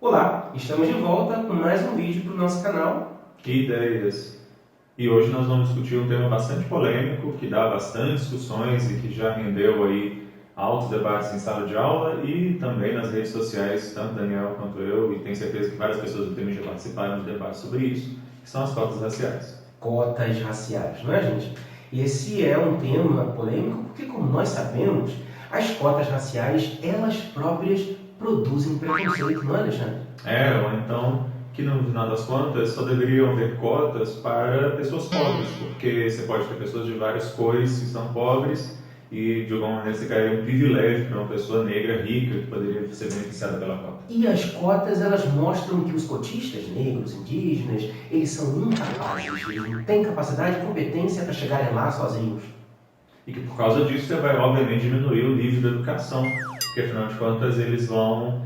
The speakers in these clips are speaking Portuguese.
Olá, estamos de volta com mais um vídeo para o nosso canal. Que ideias! E hoje nós vamos discutir um tema bastante polêmico, que dá bastante discussões e que já rendeu aí altos debates em sala de aula e também nas redes sociais, tanto Daniel quanto eu, e tenho certeza que várias pessoas do tema já participaram de debates sobre isso, que são as cotas raciais. Cotas raciais, não é, gente? E esse é um tema polêmico porque, como nós sabemos, as cotas raciais, elas próprias produzem preconceito, não é, Alexandre? Ou então que no final das contas só deveriam haver cotas para pessoas pobres, porque você pode ter pessoas de várias cores que são pobres e de alguma maneira você cairia um privilégio para uma pessoa negra rica que poderia ser beneficiada pela cota. E as cotas, elas mostram que os cotistas negros, indígenas, eles são incapazes, eles não têm capacidade e competência para chegarem lá sozinhos. E que por causa disso você vai obviamente diminuir o nível da educação, porque afinal de contas eles vão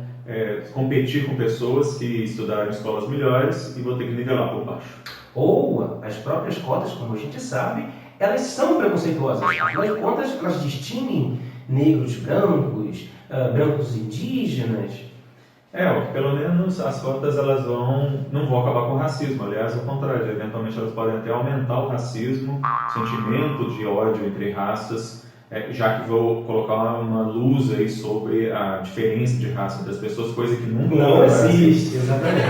competir com pessoas que estudaram em escolas melhores e vão ter que nivelar por baixo. Ou as próprias cotas, como a gente sabe, elas são preconceituosas. Afinal de contas, elas distinguem negros brancos, brancos indígenas. O que pelo menos as cotas elas não vão acabar com o racismo, aliás, ao contrário, eventualmente elas podem até aumentar o racismo, o sentimento de ódio entre raças, já que vou colocar uma luz aí sobre a diferença de raça das pessoas, coisa que nunca Não Brasil. existe, exatamente.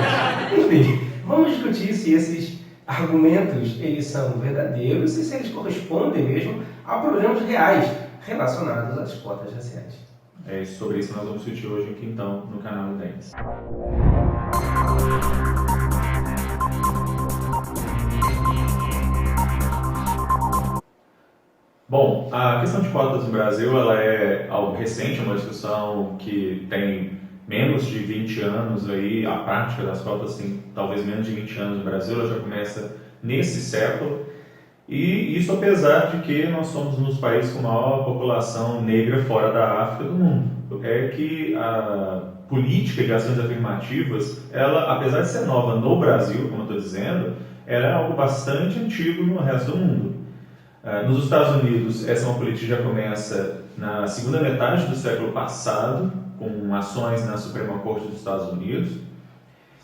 Enfim, vamos discutir se esses argumentos eles são verdadeiros e se eles correspondem mesmo a problemas reais relacionados às cotas raciais. É sobre isso que nós vamos discutir hoje aqui então no canal Ideias. Bom, a questão de cotas no Brasil ela é algo recente, é uma discussão que tem menos de 20 anos aí, a prática das cotas tem talvez menos de 20 anos no Brasil, ela já começa nesse século, e isso apesar de que nós somos um dos países com maior população negra fora da África do mundo. É que a política de ações afirmativas, ela, apesar de ser nova no Brasil, como eu estou dizendo, ela é algo bastante antigo no resto do mundo. Nos Estados Unidos, essa é uma política que já começa na segunda metade do século passado, com ações na Suprema Corte dos Estados Unidos.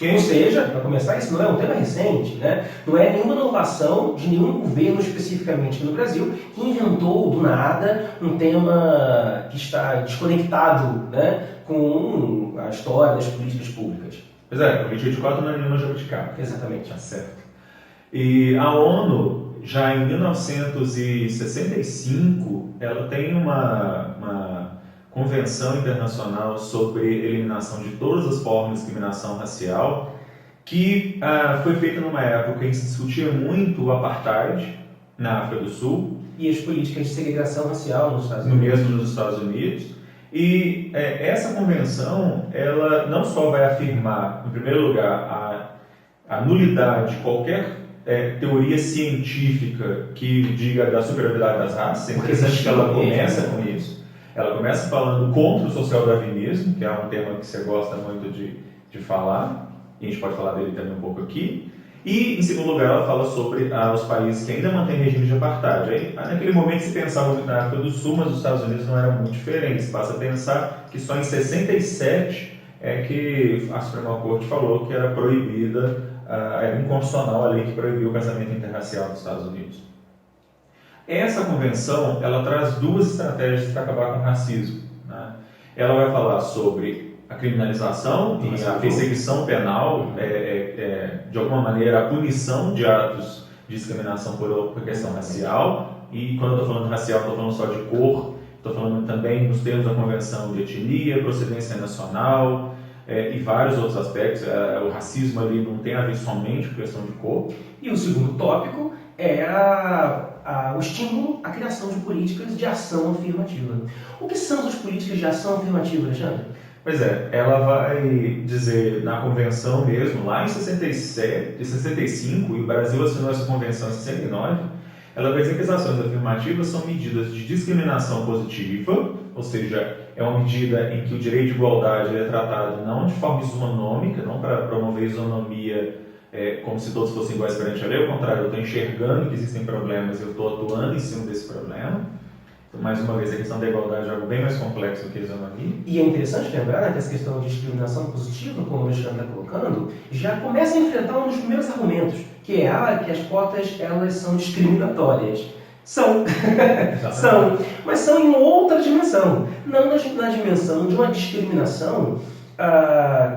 Ou seja, para começar, isso não é um tema recente, né? Não é nenhuma inovação de nenhum governo especificamente aqui no Brasil que inventou do nada um tema que está desconectado, né, com a história das políticas públicas. Pois é, a política de cota não é nenhuma jabuticaba. Exatamente. Tá certo. E a ONU, já em 1965, ela tem uma Convenção Internacional sobre Eliminação de Todas as Formas de Discriminação Racial, que foi feita numa época em que se discutia muito o apartheid na África do Sul. E as políticas de segregação racial nos Estados No Unidos. mesmo nos Estados Unidos. E essa convenção, ela não só vai afirmar, em primeiro lugar, a nulidade de qualquer teoria científica que diga da superioridade das raças. É interessante que ela começa com isso. Ela começa falando contra o social-darwinismo, que é um tema que você gosta muito de falar, e a gente pode falar dele também um pouco aqui. E, em segundo lugar, ela fala sobre os países que ainda mantêm regime de apartheid. Aí, naquele momento se pensava muito na África do Sul, mas os Estados Unidos não eram muito diferentes. Basta pensar que só em 67 é que a Suprema Corte falou que era proibida, era inconstitucional a lei que proibiu o casamento interracial nos Estados Unidos. Essa convenção, ela traz duas estratégias para acabar com o racismo, né? Ela vai falar sobre a criminalização e a perseguição penal, de alguma maneira a punição de atos de discriminação por questão racial. E quando eu estou falando racial, não estou falando só de cor, estou falando também nos termos da convenção de etnia, procedência nacional e vários outros aspectos. O racismo ali não tem a ver somente com questão de cor. E o segundo tópico é o estímulo à criação de políticas de ação afirmativa. O que são as políticas de ação afirmativa, Alexandre? Pois é, ela vai dizer na convenção mesmo, lá em 67, 65, e o Brasil assinou essa convenção em 69, ela vai dizer que as ações afirmativas são medidas de discriminação positiva, ou seja, é uma medida em que o direito de igualdade é tratado não de forma isonômica, não para promover isonomia como se todos fossem iguais perante a lei, ao contrário, eu estou enxergando que existem problemas e eu estou atuando em cima desse problema. mais uma vez, a questão da igualdade é algo bem mais complexo do que a isonomia. E é interessante lembrar, né, que essa questão de discriminação positiva, como o Alexandre está colocando, já começa a enfrentar um dos primeiros argumentos, que é que as cotas elas são discriminatórias. São, são, mas são em outra dimensão, não na dimensão de uma discriminação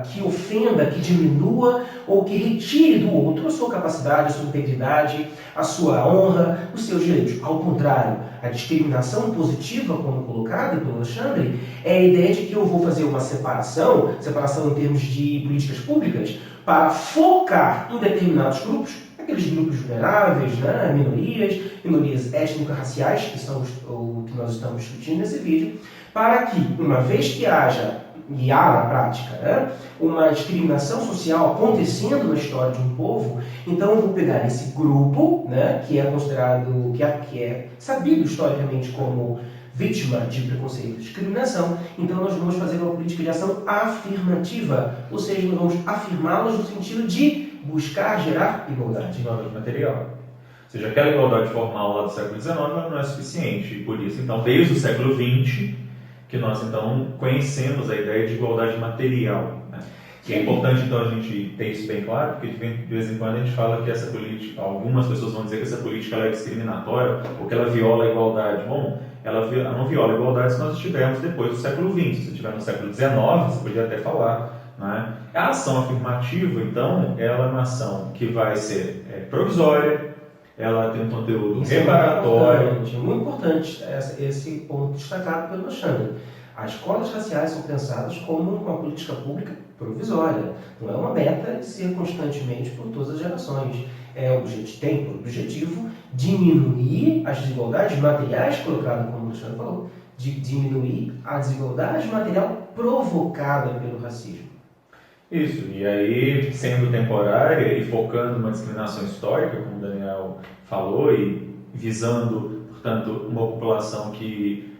que ofenda, que diminua ou que retire do outro a sua capacidade, a sua integridade, a sua honra, os seus direitos. Ao contrário, a discriminação positiva, como colocada pelo Alexandre, é a ideia de que eu vou fazer uma separação em termos de políticas públicas, para focar em determinados grupos, aqueles grupos vulneráveis, né, minorias étnico-raciais, que são o que nós estamos discutindo nesse vídeo, para que, uma vez que haja, e há na prática, né, uma discriminação social acontecendo na história de um povo, então eu vou pegar esse grupo, né, que é considerado, que é sabido historicamente como vítima de preconceito e discriminação, então nós vamos fazer uma política de ação afirmativa, ou seja, nós vamos afirmá-los no sentido de buscar gerar igualdade. Igualdade material. Ou seja, aquela igualdade formal lá do século XIX não é suficiente, e por isso, então, desde o século XX, que nós, então, conhecemos a ideia de igualdade material. Né? Que é importante, então, a gente ter isso bem claro, porque de vez em quando a gente fala que essa política, algumas pessoas vão dizer que essa política ela é discriminatória, ou que ela viola a igualdade. Bom, ela não viola a igualdade se nós estivermos depois do século XX. Se estiver no século XIX, você podia até falar. Né? A ação afirmativa, então, ela é uma ação que vai ser provisória, ela tem um conteúdo reparatório. É muito importante esse ponto destacado pelo Alexandre. As cotas raciais são pensadas como uma política pública provisória. Não é uma meta de ser constantemente por todas as gerações. Tem por objetivo diminuir as desigualdades materiais, colocado como o Alexandre falou, de diminuir a desigualdade material provocada pelo racismo. Isso, e aí, sendo temporária e focando numa discriminação histórica, como o Daniel falou, e visando, portanto, uma população que,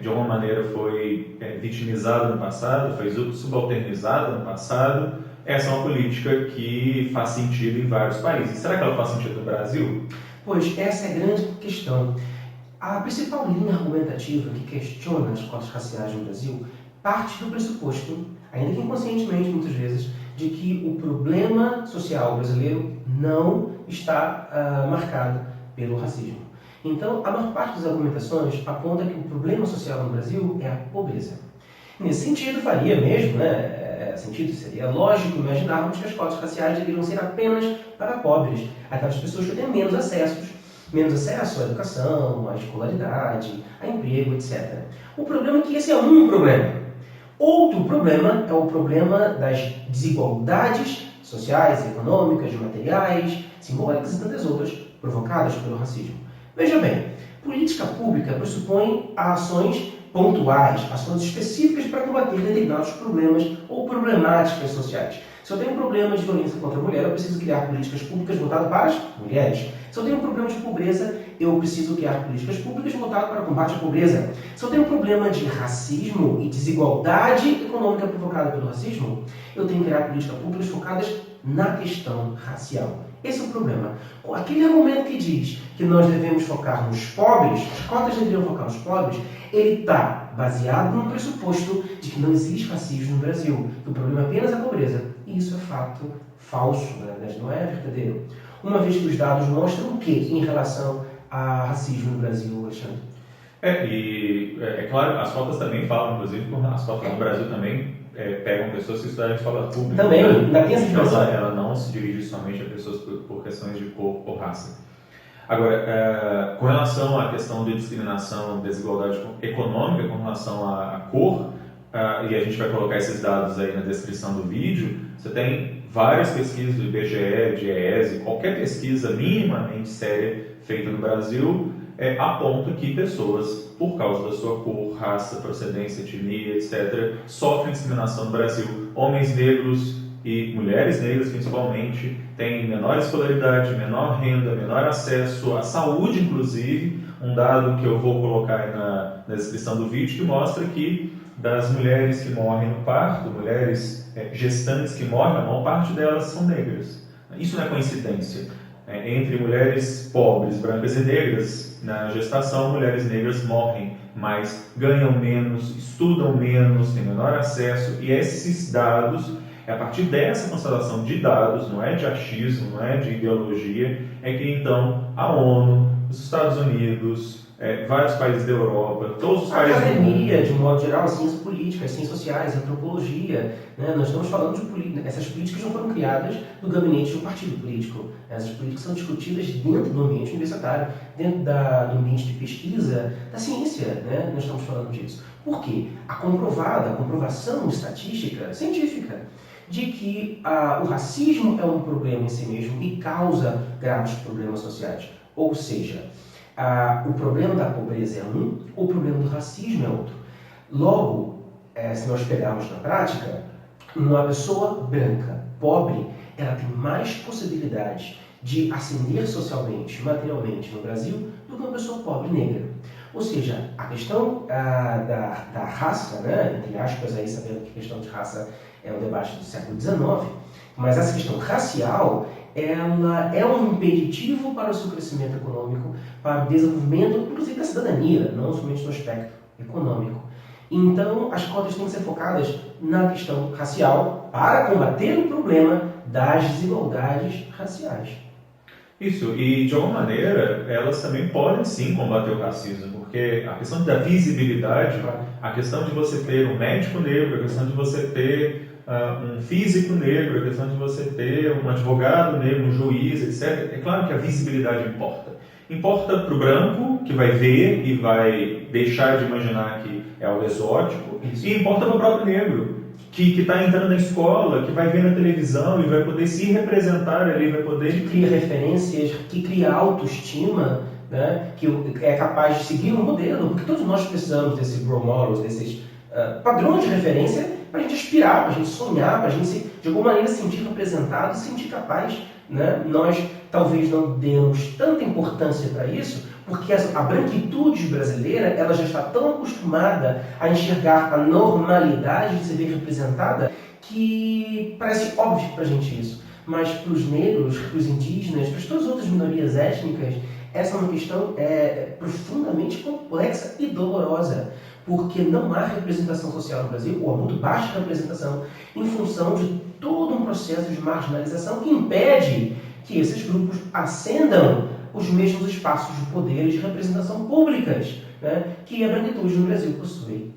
de alguma maneira, foi vitimizada no passado, foi subalternizada no passado, essa é uma política que faz sentido em vários países. Será que ela faz sentido no Brasil? Pois, essa é a grande questão. A principal linha argumentativa que questiona as cotas raciais no Brasil parte do pressuposto, ainda que inconscientemente muitas vezes, de que o problema social brasileiro não está marcado pelo racismo. Então, a maior parte das argumentações aponta que o problema social no Brasil é a pobreza. Nesse sentido, faria mesmo, seria lógico imaginarmos que as cotas raciais deveriam ser apenas para pobres, aquelas pessoas que têm menos acesso à educação, à escolaridade, a emprego, etc. O problema é que esse é um problema. Outro problema é o problema das desigualdades sociais, econômicas, materiais, simbólicas e tantas outras provocadas pelo racismo. Veja bem, política pública pressupõe ações pontuais, ações específicas para combater determinados problemas ou problemáticas sociais. Se eu tenho um problema de violência contra a mulher, eu preciso criar políticas públicas voltadas para as mulheres. Se eu tenho um problema de pobreza, eu preciso criar políticas públicas voltadas para o combate à pobreza. Se eu tenho um problema de racismo e desigualdade econômica provocada pelo racismo, eu tenho que criar políticas públicas focadas na questão racial. Esse é o problema. Aquele argumento que diz que nós devemos focar nos pobres, as cotas deveriam focar nos pobres, ele está baseado no pressuposto de que não existe racismo no Brasil, que o problema é apenas a pobreza. E isso é fato falso, né? Não é verdadeiro. Uma vez que os dados mostram o que em relação a racismo no Brasil, Alexandre? É claro, as cotas também falam, inclusive, as cotas no Brasil também pegam pessoas que estudaram em escola pública. Também, ainda tem essa dimensão. Ela não se dirige somente a pessoas por questões de cor ou raça. Agora, com relação à questão de discriminação, desigualdade econômica com relação à cor, e a gente vai colocar esses dados aí na descrição do vídeo, você tem várias pesquisas do IBGE, de IESE, qualquer pesquisa minimamente séria feita no Brasil aponta que pessoas, por causa da sua cor, raça, procedência, etnia, etc., sofrem discriminação no Brasil. Homens negros e mulheres negras, principalmente, têm menor escolaridade, menor renda, menor acesso à saúde, inclusive. Um dado que eu vou colocar aí na descrição do vídeo que mostra que das mulheres que morrem no parto, mulheres gestantes que morrem, a maior parte delas são negras. Isso não é coincidência. Entre mulheres pobres, brancas e negras, na gestação, mulheres negras morrem mais, ganham menos, estudam menos, têm menor acesso, e esses dados, a partir dessa constelação de dados, não é de achismo, não é de ideologia, é que então a ONU, os Estados Unidos, vários países da Europa, todos os países do mundo... A academia, de um modo geral, ciências políticas, ciências sociais, antropologia, né? Nós estamos falando de política. Essas políticas não foram criadas no gabinete de um partido político. Essas políticas são discutidas dentro do ambiente universitário, dentro do ambiente de pesquisa, da ciência, né? Nós estamos falando disso. Por quê? A comprovação estatística, científica, de que o racismo é um problema em si mesmo e causa graves problemas sociais. Ou seja, o problema da pobreza é um, o problema do racismo é outro. Logo, se nós pegarmos na prática, uma pessoa branca, pobre, ela tem mais possibilidades de ascender socialmente, materialmente no Brasil, do que uma pessoa pobre negra. Ou seja, a questão da raça, né, entre aspas, aí, sabendo que a questão de raça é um debate do século XIX, mas essa questão racial, ela é um impeditivo para o seu crescimento econômico, para o desenvolvimento, inclusive da cidadania, não somente no aspecto econômico. Então, as cotas têm que ser focadas na questão racial para combater o problema das desigualdades raciais. Isso, e de alguma maneira, elas também podem sim combater o racismo, porque a questão da visibilidade, a questão de você ter um médico negro, a questão de você ter um físico negro, a questão de você ter um advogado negro, um juiz, etc. É claro que a visibilidade importa. Importa para o branco, que vai ver e vai deixar de imaginar que é algo exótico, isso. E importa para o próprio negro, que está entrando na escola, que vai ver na televisão e vai poder se representar ali, vai poder... Que cria referências, que cria autoestima, né? Que é capaz de seguir um modelo, porque todos nós precisamos desses role models, desses padrões de referência para a gente aspirar, para a gente sonhar, para a gente, de alguma maneira, se sentir representado, se sentir capaz. Né? Nós talvez não demos tanta importância para isso, porque a branquitude brasileira ela já está tão acostumada a enxergar a normalidade de se ver representada que parece óbvio para a gente isso. Mas para os negros, para os indígenas, para todas as outras minorias étnicas, essa é uma questão profundamente complexa e dolorosa, porque não há representação social no Brasil, ou há muito baixa representação, em função de todo um processo de marginalização que impede que esses grupos ascendam os mesmos espaços de poder e de representação públicas, né, que a branquitude no Brasil possui.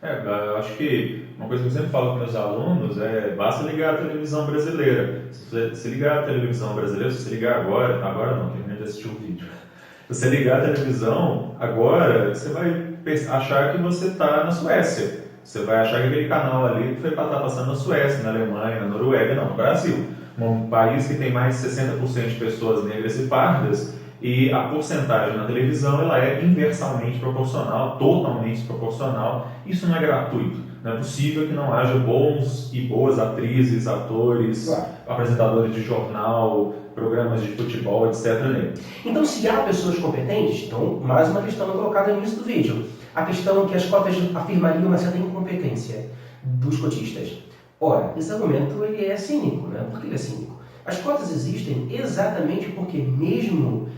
Eu acho que uma coisa que eu sempre falo para meus alunos basta ligar a televisão brasileira. Se você ligar a televisão brasileira, se você ligar agora não, terminei de assistir o vídeo. Se você ligar a televisão agora, você vai achar que você está na Suécia. Você vai achar que aquele canal ali foi para estar passando na Suécia, na Alemanha, na Noruega, não, no Brasil. Um país que tem mais de 60% de pessoas negras e pardas, e a porcentagem na televisão ela é inversamente proporcional, totalmente proporcional. Isso não é gratuito. Não é possível que não haja bons e boas atrizes, atores, claro, apresentadores de jornal, programas de futebol, etc. Então, se há pessoas competentes, então, mais uma questão colocada no início do vídeo. A questão que as cotas afirmariam uma certa incompetência dos cotistas. Ora, esse argumento ele é cínico, né? Por que ele é cínico? As cotas existem exatamente porque mesmo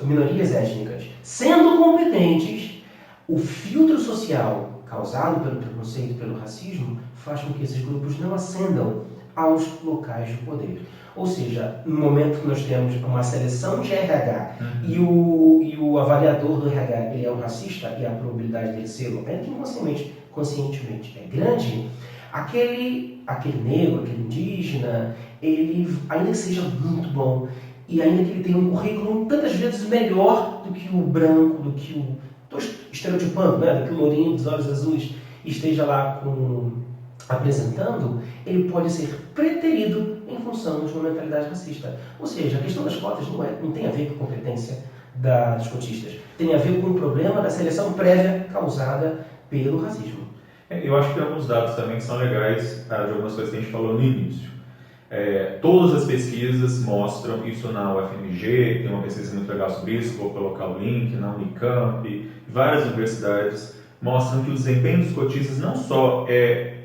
minorias étnicas, sendo competentes, o filtro social causado pelo preconceito, pelo racismo, faz com que esses grupos não ascendam aos locais de poder. Ou seja, no momento que nós temos uma seleção de RH e o avaliador do RH ele é um racista e a probabilidade dele ser, ainda que conscientemente é grande, aquele negro, aquele indígena, ele, ainda que seja muito bom e ainda que ele tenha um currículo tantas vezes melhor do que o branco, do que o... Estou estereotipando, né? Do que o lourinho dos olhos azuis esteja lá apresentando, ele pode ser preterido em função de uma mentalidade racista. Ou seja, a questão das cotas não tem a ver com a competência dos cotistas, tem a ver com o problema da seleção prévia causada pelo racismo. Eu acho que tem alguns dados também que são legais, de algumas coisas que a gente falou no início. Todas as pesquisas mostram isso na UFMG, tem uma pesquisa muito legal sobre isso, vou colocar o link, na Unicamp, várias universidades mostram que o desempenho dos cotistas não só é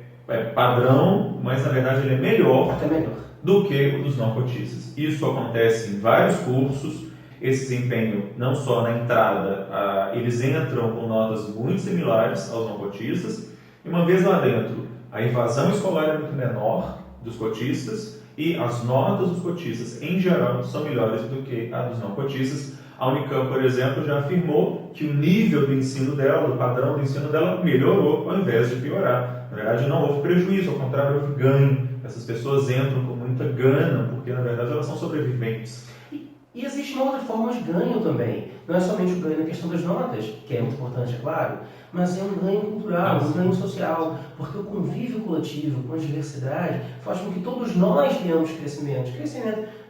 padrão, mas na verdade ele é melhor. Até melhor. do que o dos não cotistas. Isso acontece em vários cursos. Esse desempenho, não só na entrada, eles entram com notas muito similares aos não cotistas, e uma vez lá dentro, a evasão escolar é muito menor dos cotistas, e as notas dos cotistas, em geral, são melhores do que a dos não cotistas. A Unicamp, por exemplo, já afirmou que o nível do ensino dela, do padrão do ensino dela, melhorou ao invés de piorar. Na verdade, não houve prejuízo, ao contrário, houve ganho. Essas pessoas entram com muita gana, porque, na verdade, elas são sobreviventes. E existe uma outra forma de ganho também. Não é somente o ganho na questão das notas, que é muito importante, é claro, mas é um ganho cultural, um ganho social, porque o convívio coletivo com a diversidade faz com que todos nós tenhamos crescimento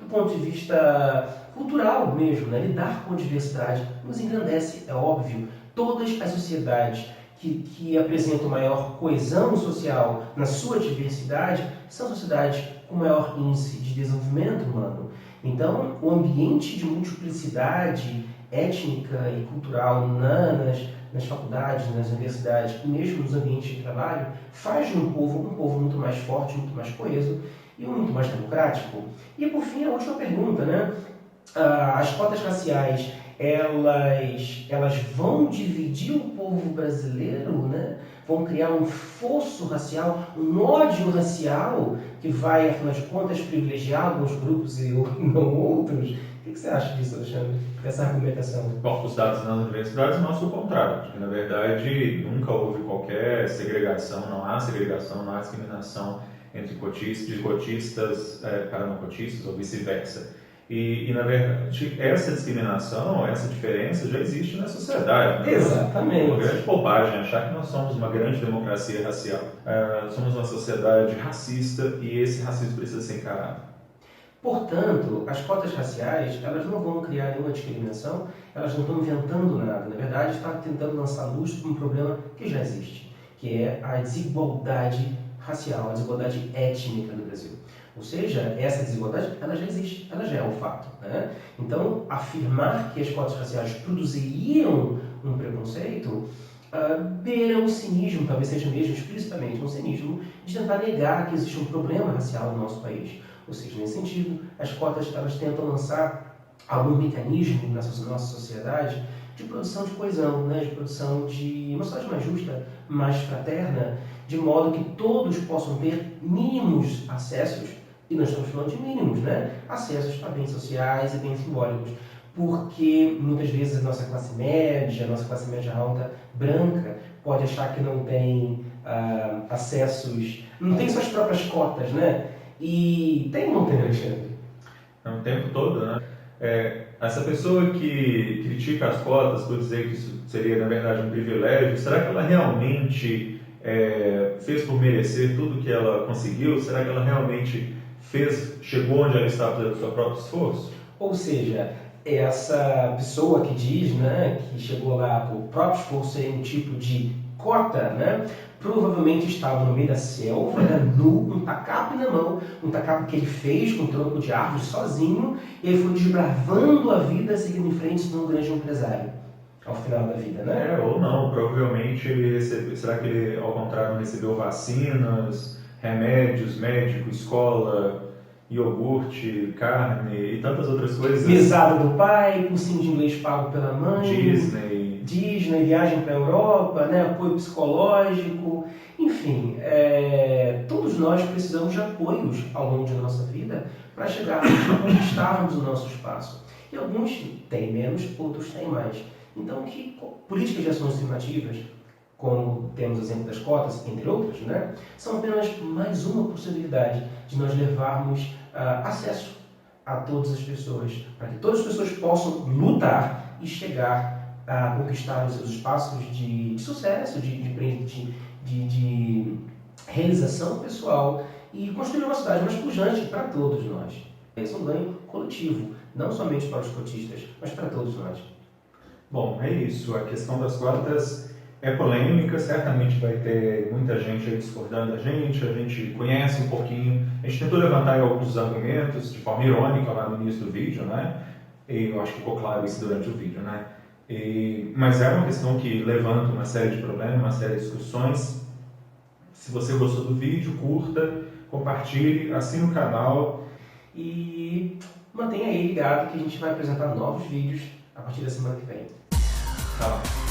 do ponto de vista cultural mesmo, né? Lidar com a diversidade nos engrandece, é óbvio. Todas as sociedades que apresentam maior coesão social na sua diversidade são sociedades com maior índice de desenvolvimento humano. Então, o ambiente de multiplicidade étnica e cultural nas faculdades, nas universidades e mesmo nos ambientes de trabalho faz de um povo muito mais forte, muito mais coeso e muito mais democrático. E, por fim, a última pergunta, né? As cotas raciais, elas vão dividir o povo brasileiro, né? Vão criar um fosso racial, um ódio racial que vai, afinal de contas, privilegiar alguns grupos e não outros. O que você acha disso, Alexandre, dessa argumentação? Bom, os dados nas universidades mostram o contrário, porque, na verdade, nunca houve qualquer segregação, não há segregação, não há discriminação entre cotistas para não cotistas ou vice-versa. E, na verdade, essa discriminação, essa diferença já existe na sociedade. Né? Exatamente. É uma grande bobagem achar que nós somos uma grande democracia racial. Somos uma sociedade racista e esse racismo precisa ser encarado. Portanto, as cotas raciais, elas não vão criar nenhuma discriminação, elas não estão inventando nada. Na verdade, está tentando lançar luz para um problema que já existe, que é a desigualdade racial, a desigualdade étnica no Brasil. Ou seja, essa desigualdade, ela já existe, ela já é um fato. Né? Então, afirmar que as cotas raciais produziriam um preconceito beira um cinismo, talvez seja mesmo explicitamente um cinismo, de tentar negar que existe um problema racial no nosso país. Ou seja, nesse sentido, as cotas elas tentam lançar algum mecanismo na nossa sociedade de produção de coesão, né? De produção de uma sociedade mais justa, mais fraterna, de modo que todos possam ter mínimos acessos, e nós estamos falando de mínimos, né? Acessos a bens sociais e bens simbólicos, porque muitas vezes a nossa classe média alta, branca, pode achar que não tem acessos, não tem suas próprias cotas, né? E tem ou não tem, Alexandre? O tempo todo, né? Essa pessoa que critica as cotas por dizer que isso seria, na verdade, um privilégio, será que ela realmente fez por merecer tudo que ela conseguiu? Será que ela realmente chegou onde ela está pelo seu próprio esforço? Ou seja, essa pessoa que diz, né, que chegou lá por próprio esforço ser um tipo de cota, né, provavelmente estava no meio da selva, era nu, um tacape na mão, um tacape que ele fez com um tronco de árvore sozinho, e ele foi desbravando a vida, seguindo em frente, sendo um grande empresário ao final da vida, né? Ou não, provavelmente ele recebeu, será que ele, ao contrário, recebeu vacinas, remédios, médico, escola, iogurte, carne e tantas outras coisas. Mesada do pai, cursinho de inglês pago pela mãe. Disney, viagem para a Europa, né, apoio psicológico, enfim, todos nós precisamos de apoios ao longo de nossa vida para chegarmos a conquistarmos o nosso espaço. E alguns têm menos, outros têm mais. Então, que políticas de ações afirmativas, como temos o exemplo das cotas, entre outras, né, são apenas mais uma possibilidade de nós levarmos acesso a todas as pessoas, para que todas as pessoas possam lutar e chegar a conquistar os seus espaços de sucesso, de realização pessoal e construir uma cidade mais pujante para todos nós. Esse é um ganho coletivo, não somente para os cotistas, mas para todos nós. Bom, é isso. A questão das cotas é polêmica, certamente vai ter muita gente aí discordando da gente, a gente conhece um pouquinho, a gente tentou levantar alguns argumentos de forma irônica lá no início do vídeo, né? E eu acho que ficou claro isso durante o vídeo, né? Mas é uma questão que levanta uma série de problemas, uma série de discussões. Se você gostou do vídeo, curta, compartilhe, assine o canal e mantenha aí ligado que a gente vai apresentar novos vídeos a partir da semana que vem. Tá.